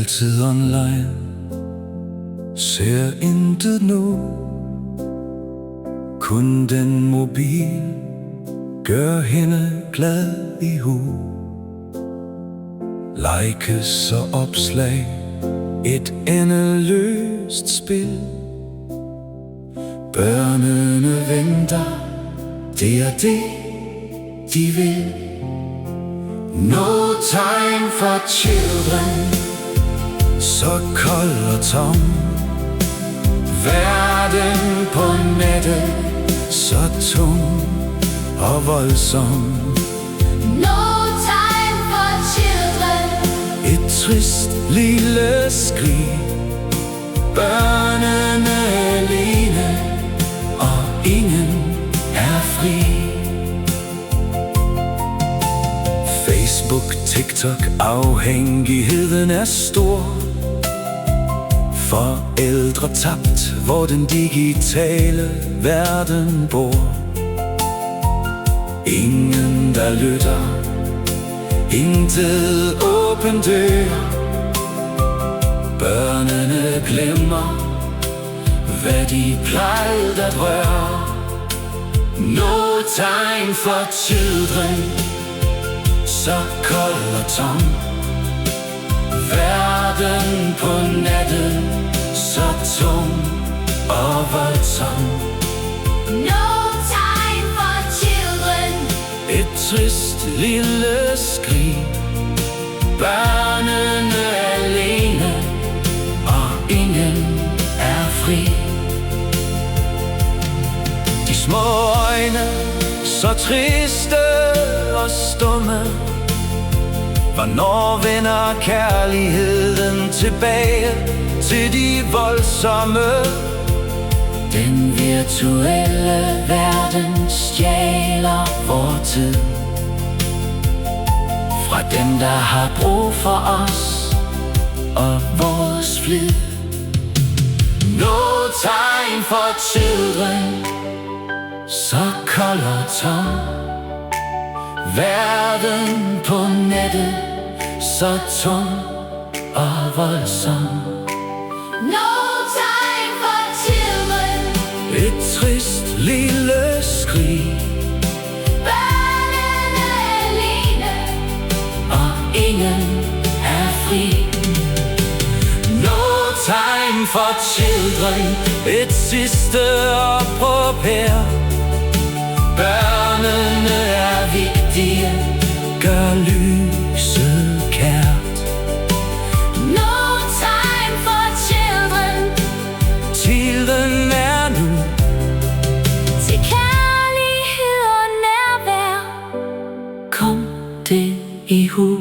altid online, ser intet nu. Kun den mobil gør hende glad i hu. Likes og opslag, et endeløst spil. Børnene venter, det er det, de vil. No time for children, så kold og tom. Verden på nettet, så tung og voldsom. No time for children. Et trist lille skrig. Børnene alene, og ingen er fri. Facebook, TikTok, afhængigheden er stor. Forældre tabt, hvor den digitale verden bor. Ingen der lytter, intet åbent dør. Børnene glemmer, hvad de plejede at røre. No time for children, så kold og tom. Verden på nettet, så tung og voldsom. No time for children. Et trist lille skrig. Børnene alene, og ingen er fri. De små øjne, så triste og stumme. Hvornår vender kærligheden tilbage til de voldsomme? Den virtuelle verden stjæler vor tid fra dem, der har brug for os og vores flid. No time for children, så kold og tom. Verden på nettet, så tung og voldsom. No time for children. Et trist lille skrig. Børnene alene, og ingen er fri. No time for children, et sidste opråb her. Børnene er vigtige, gør lyset kært. no time for children. Tiden er nu Til kærlighed og nærvær. kom det i hu.